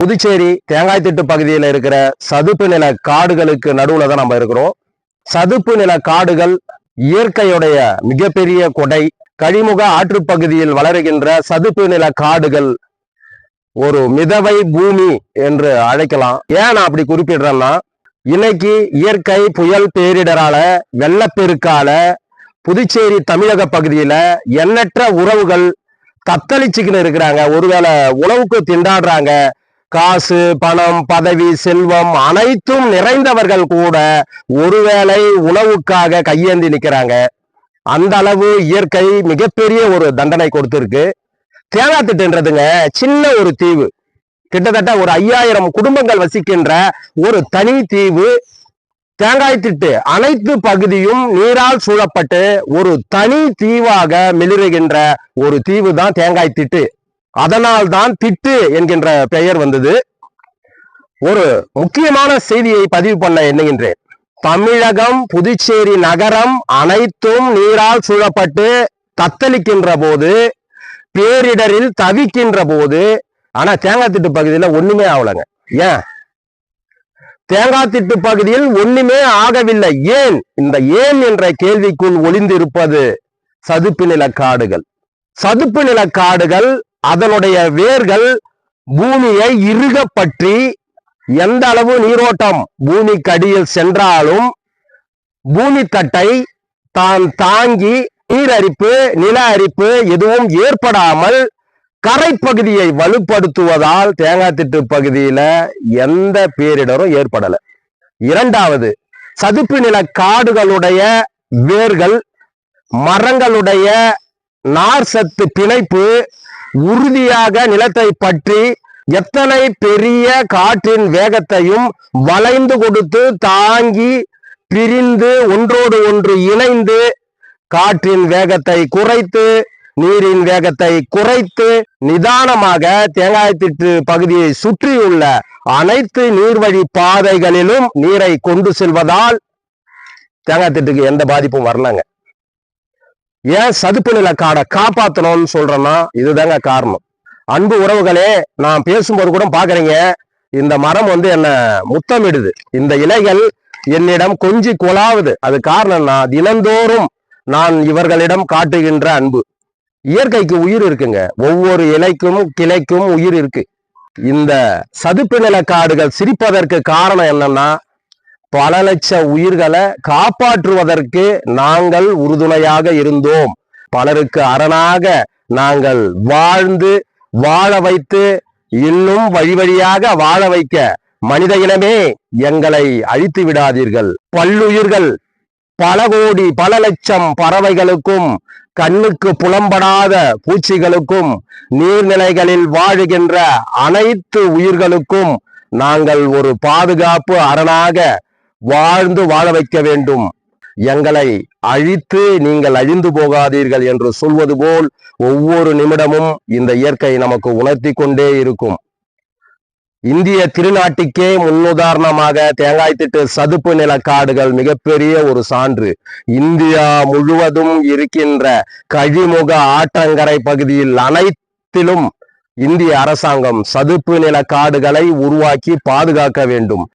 புதுச்சேரி தேங்காய்த்திட்டு பகுதியில் இருக்கிற சதுப்பு நில காடுகளுக்கு நடுவுல தான் நம்ம இருக்கிறோம். சதுப்பு நில காடுகள் இயற்கையுடைய மிகப்பெரிய கொடை. கழிமுக ஆற்றுப்பகுதியில் வளருகின்ற சதுப்பு நில காடுகள் ஒரு மிதவை பூமி என்று அழைக்கலாம். ஏன் நான் அப்படி குறிப்பிடுறேன்னா, இன்னைக்கு இயற்கை புயல் பேரிடரால வெள்ளப்பெருக்கால புதுச்சேரி தமிழக பகுதியில எண்ணற்ற உறவுகள் தத்தளிச்சுக்கின்னு இருக்கிறாங்க. ஒருவேளை உணவுக்கு திண்டாடுறாங்க. காசு, பணம், பதவி, செல்வம் அனைத்தும் நிறைந்தவர்கள் கூட ஒருவேளை உணவுக்காக கையேந்தி நிற்கிறாங்க. அந்த அளவு இயற்கை மிகப்பெரிய ஒரு தண்டனை கொடுத்திருக்கு. தேங்காய்த்திட்டுன்றதுங்க சின்ன ஒரு தீவு, கிட்டத்தட்ட ஒரு 5000 குடும்பங்கள் வசிக்கின்ற ஒரு தனி தீவு. தேங்காய்த்திட்டு அனைத்து பகுதியும் நீரால் சூழப்பட்டு ஒரு தனி தீவாக மிளிருகின்ற ஒரு தீவு தான் தேங்காய்த்திட்டு. அதனால் தான் திட்டு என்கின்ற பெயர் வந்தது. ஒரு முக்கியமான செய்தியை பதிவு பண்ண எண்ணுகின்றேன். தமிழகம், புதுச்சேரி நகரம் அனைத்தும் நீரால் சூழப்பட்டு தத்தளிக்கின்ற போது, பேரிடரில் தவிக்கின்ற போது, ஆனா தேங்காய்த்திட்டு பகுதியில ஒண்ணுமே ஆகலைங்க. ஏன் தேங்காய்த்திட்டு பகுதியில் ஒண்ணுமே ஆகவில்லை? ஏன்? இந்த ஏன் என்ற கேள்விக்குள் ஒளிந்திருப்பது சதுப்பு நில காடுகள். சதுப்பு நில காடுகள் அதனுடைய வேர்கள் பூமியை இறுக பற்றி எந்த அளவு நீரோட்டம் பூமிக்கடியில் சென்றாலும் பூமி தட்டை தான் தாங்கி நீர் அரிப்பு, நில அரிப்பு எதுவும் ஏற்படாமல் கரைப்பகுதியை வலுப்படுத்துவதால் தேங்காய்த்திட்டு பகுதியில எந்த பேரிடரும் ஏற்படல. இரண்டாவது, சதுப்பு நில காடுகளுடைய வேர்கள், மரங்களுடைய நார் சத்து பிணைப்பு உறுதியாக நிலத்தை பற்றி எத்தனை பெரிய காற்றின் வேகத்தையும் வளைந்து கொடுத்து தாங்கி பிரிந்து ஒன்றோடு ஒன்று இணைந்து காற்றின் வேகத்தை குறைத்து நீரின் வேகத்தை குறைத்து நிதானமாக தேங்காய்த்திட்டு பகுதியை சுற்றியுள்ள அனைத்து நீர்வழி பாதைகளிலும் நீரை கொண்டு செல்வதால் தேங்காய்த்திட்டுக்கு எந்த பாதிப்பும் வரலங்க. ஏன் சதுப்பு நில காடை காப்பாற்றணும்னு சொல்றேன்னா இதுதாங்க காரணம். அன்பு உறவுகளே, நான் பேசும்போது கூட பாக்குறீங்க, இந்த மரம் என்ன முத்தமிடுது, இந்த இலைகள் என்னிடம் கொஞ்சி குழாவுது. அது காரணம்னா தினந்தோறும் நான் இவர்களிடம் காட்டுகின்ற அன்பு. இயற்கைக்கு உயிர் இருக்குங்க. ஒவ்வொரு இலைக்கும் கிளைக்கும் உயிர் இருக்கு. இந்த சதுப்பு நில காடுகள் சிரிப்பதற்கு காரணம் என்னன்னா, பல லட்ச உயிர்களை காப்பாற்றுவதற்கு நாங்கள் உறுதுணையாக இருந்தோம். பலருக்கு அரணாக நாங்கள் வாழ்ந்து வாழ வைத்து இன்னும் வழி வழியாக வாழ வைக்க மனித இனமே எங்களை அழித்து விடாதீர்கள். பல்லுயிர்கள், பல கோடி பல லட்சம் பறவைகளுக்கும், கண்ணுக்கு புலம்படாத பூச்சிகளுக்கும், நீர்நிலைகளில் வாழுகின்ற அனைத்து உயிர்களுக்கும் நாங்கள் ஒரு பாதுகாப்பு அரணாக வாழ்ந்து வாழ வைக்க வேண்டும். எங்களை அழித்து நீங்கள் அழிந்து போகாதீர்கள் என்று சொல்வது போல் ஒவ்வொரு நிமிடமும் இந்த இயற்கை நமக்கு உணர்த்தி கொண்டே இருக்கும். இந்திய திருநாட்டுக்கே முன்னுதாரணமாக தேங்காய்த்திட்டு சதுப்பு நில காடுகள் மிகப்பெரிய ஒரு சான்று. இந்தியா முழுவதும் இருக்கின்ற கழிமுக ஆற்றங்கரை பகுதியில் அனைத்திலும் இந்திய அரசாங்கம் சதுப்பு நில காடுகளை உருவாக்கி பாதுகாக்க வேண்டும்.